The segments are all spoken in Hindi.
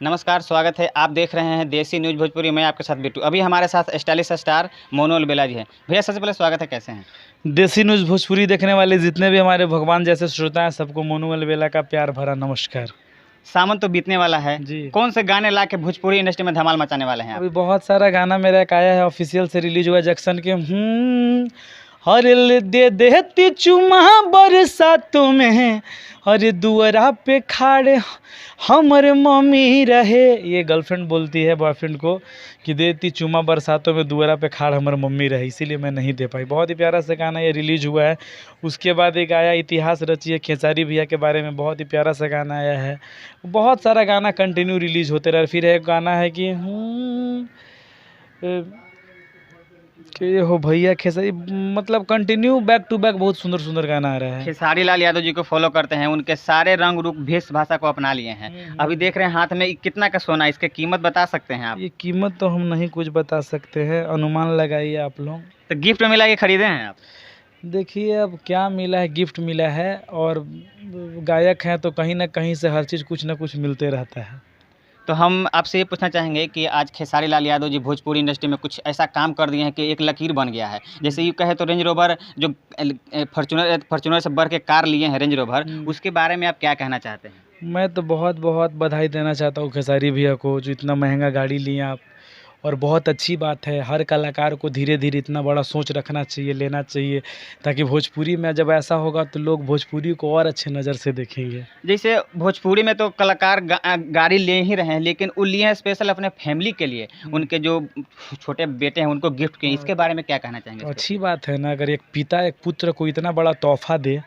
नमस्कार, स्वागत है। आप देख रहे हैं देसी न्यूज़ भोजपुरी। मैं आपके साथ बिट्टू। अभी हमारे साथ स्टाइलिश स्टार मोनू अलबेला जी हैं। भैया सबसे पहले स्वागत है, कैसे हैं? देसी न्यूज़ भोजपुरी देखने वाले जितने भी हमारे भगवान जैसे श्रोता हैं, सबको मोनू अलबेला का प्यार भरा नमस्कार। सावन तो बीतने वाला है। जी। कौन से गाने ला के भोजपुरी इंडस्ट्री में धमाल मचाने वाले हैं आप? अभी बहुत सारा गाना मेरा एक आया है, ऑफिशियल से रिलीज हुआ है जैक्सन के। हरे दे देती चुमा बरसातों में, अरे दुअरा पे खाड़े हमर मम्मी रहे। ये गर्लफ्रेंड बोलती है बॉयफ्रेंड को कि देती चुमा बरसातों में, दुअरा पे खाड़ हमर मम्मी रहे, इसीलिए मैं नहीं दे पाई। बहुत ही प्यारा सा गाना ये रिलीज हुआ है। उसके बाद एक आया इतिहास रचिए खेसारी भैया के बारे में, बहुत ही प्यारा सा गाना आया है। बहुत सारा गाना कंटिन्यू रिलीज होते रहे। फिर एक गाना है कि हो भैया खेसारी, मतलब कंटिन्यू बैक टू बैक बहुत सुंदर सुंदर गाना आ रहा है। खेसारी लाल यादव जी को फॉलो करते हैं, उनके सारे रंग रूप वेशभूषा को अपना लिए हैं। अभी देख रहे हैं हाथ में कितना का सोना, इसकी कीमत बता सकते हैं आप? ये कीमत तो हम नहीं कुछ बता सकते हैं, अनुमान लगाइए आप लोग। तो गिफ्ट मिला के खरीदे हैं आप? देखिए अब क्या मिला है, गिफ्ट मिला है, और गायक हैं तो कहीं ना कहीं से हर चीज़ कुछ ना कुछ मिलते रहता है। तो हम आपसे ये पूछना चाहेंगे कि आज खेसारी लाल यादव जी भोजपुरी इंडस्ट्री में कुछ ऐसा काम कर दिए हैं कि एक लकीर बन गया है। जैसे यूँ कहे तो रेंज रोवर जो फॉर्चूनर से बढ़ के कार लिए हैं रेंज रोवर, उसके बारे में आप क्या कहना चाहते हैं? मैं तो बहुत बहुत बधाई देना चाहता हूँ खेसारी भैया को, जो इतना महंगा गाड़ी लिए आप। और बहुत अच्छी बात है, हर कलाकार को धीरे धीरे इतना बड़ा सोच रखना चाहिए, लेना चाहिए, ताकि भोजपुरी में जब ऐसा होगा तो लोग भोजपुरी को और अच्छे नज़र से देखेंगे। जैसे भोजपुरी में तो कलाकार गाड़ी ले ही रहे हैं, लेकिन वो लिए हैं स्पेशल अपने फैमिली के लिए, उनके जो छोटे बेटे हैं उनको गिफ्ट किए। इसके बारे में क्या कहना चाहेंगे? अच्छी बात है ना, अगर एक पिता एक पुत्र को इतना बड़ा तोहफा दे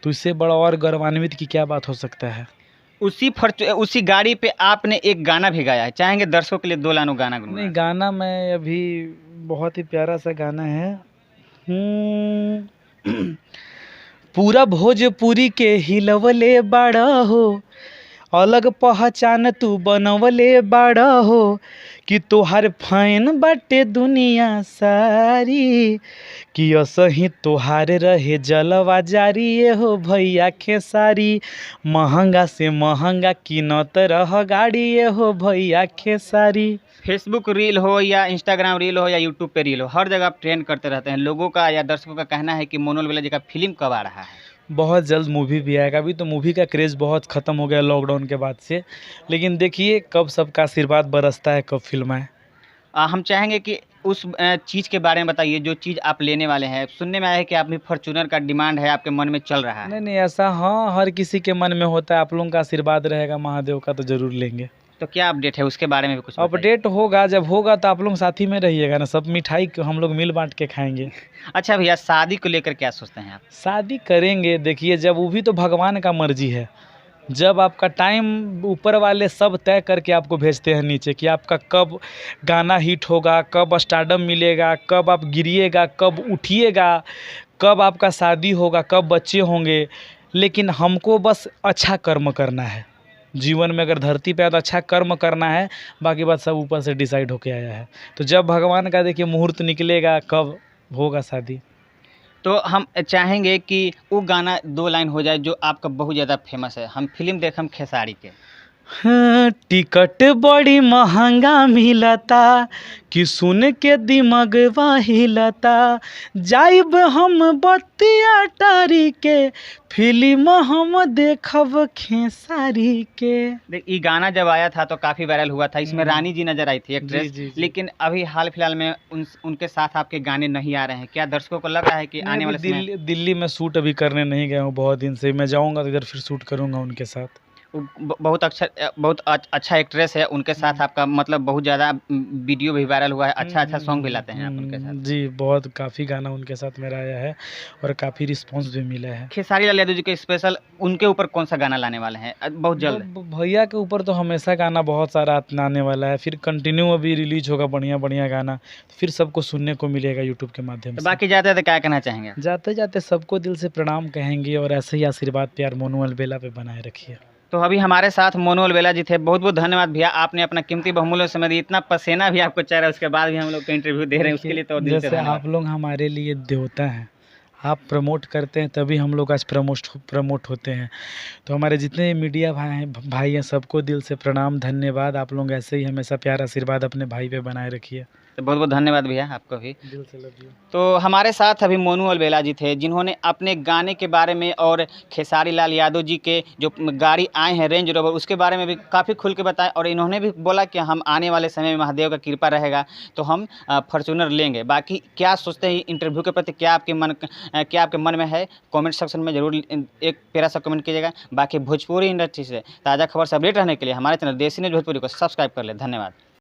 तो इससे बड़ा और गौरवान्वित की क्या बात हो सकता है। उसी गाड़ी पे आपने एक गाना भी गाया है, चाहेंगे दर्शकों के लिए 2 लाइनों गाना नहीं, गुनगुनाएं? गाना मैं अभी, बहुत ही प्यारा सा गाना है। पूरा भोजपुरी के हिलवले बाड़ा हो, अलग पहचान तू बनवले बाड़ा हो, कि तोहार फैन बाटे दुनिया सारी, कि असही तोहार रहे जलवा जारी। ये हो भैया खेसारी, महंगा से महंगा कीनत रह गाड़ी। ये हो भैया खेसारी। फेसबुक रील हो या इंस्टाग्राम रील हो या यूट्यूब पे रील हो, हर जगह आप ट्रेंड करते रहते हैं। लोगों का या दर्शकों का कहना है कि मोनू अलबेला जी का फिल्म कब आ रहा है? बहुत जल्द मूवी भी आएगा। अभी तो मूवी का क्रेज़ बहुत ख़त्म हो गया लॉकडाउन के बाद से, लेकिन देखिए कब सबका आशीर्वाद बरसता है, कब फिल्म आए। हम चाहेंगे कि उस चीज़ के बारे में बताइए जो चीज़ आप लेने वाले हैं। सुनने में आया है कि आप भी फॉर्च्यूनर का डिमांड है, आपके मन में चल रहा है। नहीं नहीं, ऐसा हाँ हर किसी के मन में होता है। आप लोगों का आशीर्वाद रहेगा महादेव का तो ज़रूर लेंगे। तो क्या अपडेट है उसके बारे में भी कुछ बताइए। अपडेट होगा, जब होगा तो आप लोग साथ ही में रहिएगा ना, सब मिठाई को हम लोग मिल बांट के खाएंगे। अच्छा भैया, शादी को लेकर क्या सोचते हैं आप? शादी करेंगे, देखिए जब, वो भी तो भगवान का मर्जी है। जब आपका टाइम, ऊपर वाले सब तय करके आपको भेजते हैं नीचे कि आपका कब गाना हिट होगा, कब स्टारडम मिलेगा, कब आप गिरिएगा, कब उठिएगा, कब आपका शादी होगा, कब बच्चे होंगे। लेकिन हमको बस अच्छा कर्म करना है जीवन में। अगर धरती पे है तो अच्छा कर्म करना है, बाकी बात सब ऊपर से डिसाइड होके आया है। तो जब भगवान का देखिए मुहूर्त निकलेगा, कब होगा शादी। तो हम चाहेंगे कि वो गाना 2 लाइन हो जाए जो आपका बहुत ज़्यादा फेमस है। हम फिल्म देखम खेसारी के। हाँ, टिकट बड़ी महंगा मिलता, कि सुन के दिमगवा हिलता, जाइब हम बतिया टारी के, फिल्म हम देखब खेसारी के। देख, ये गाना जब आया था तो काफ़ी वायरल हुआ था। इसमें रानी जी नज़र आई थी जी एक्ट्रेस, जी जी। लेकिन अभी हाल फिलहाल में उनके साथ आपके गाने नहीं आ रहे हैं। क्या दर्शकों को लग रहा है कि मैं आने अभी वाले समय दिल्ली में शूट अभी करने नहीं गया हूँ बहुत दिन से। मैं जाऊँगा तो इधर फिर शूट करूँगा उनके साथ। बहुत अच्छा एक्ट्रेस है, उनके साथ आपका मतलब बहुत ज़्यादा वीडियो भी वायरल हुआ है। अच्छा सॉन्ग भी लाते हैं आप उनके साथ। जी, बहुत काफ़ी गाना उनके साथ मेरा आया है और काफ़ी रिस्पांस भी मिला है। खेसारी लाल यादव जी के स्पेशल उनके ऊपर कौन सा गाना लाने वाले हैं बहुत जल्द? भैया के ऊपर तो हमेशा गाना बहुत सारा आने वाला है। फिर कंटिन्यू अभी रिलीज होगा बढ़िया बढ़िया गाना, फिर सबको सुनने को मिलेगा यूट्यूब के माध्यम तो से। बाकी जाते तो क्या कहना चाहेंगे? जाते जाते सबको दिल से प्रणाम कहेंगे, और ऐसे ही आशीर्वाद प्यार मोनू अलबेला पे बनाए रखिए। तो अभी हमारे साथ मोनू अलबेला जी थे। बहुत बहुत धन्यवाद भैया, आपने अपना कीमती बहुमूल्य समय दिया। इतना पसीना भी आपको चल रहा है, उसके बाद भी हम लोग को इंटरव्यू दे रहे हैं, उसके लिए तो दिल से जैसे धन्यवाद। आप लोग हमारे लिए देवता हैं, आप प्रमोट करते हैं तभी हम लोग आज प्रमोट होते हैं। तो हमारे जितने मीडिया भाई हैं सबको दिल से प्रणाम, धन्यवाद। आप लोग ऐसे ही हमेशा प्यार आशीर्वाद अपने भाई पे बनाए रखिए। तो बहुत बहुत धन्यवाद भैया आपको भी। दिल से लव यू। तो हमारे साथ अभी मोनू अलबेला जी थे, जिन्होंने अपने गाने के बारे में और खेसारी लाल यादव जी के जो गाड़ी आए हैं रेंज रोवर, उसके बारे में भी काफ़ी खुल के बताएं। और इन्होंने भी बोला कि हम आने वाले समय में महादेव का कृपा रहेगा तो हम फॉर्च्यूनर लेंगे। बाकी क्या सोचते हैं इंटरव्यू के प्रति, क्या आपके मन में है, कमेंट सेक्शन में ज़रूर एक प्यारा सा कमेंट कीजिएगा। बाकी भोजपुरी इंडस्ट्री से ताज़ा खबर से अपडेट रहने के लिए हमारे चैनल देसी न्यूज़ भोजपुरी को सब्सक्राइब कर लें। धन्यवाद।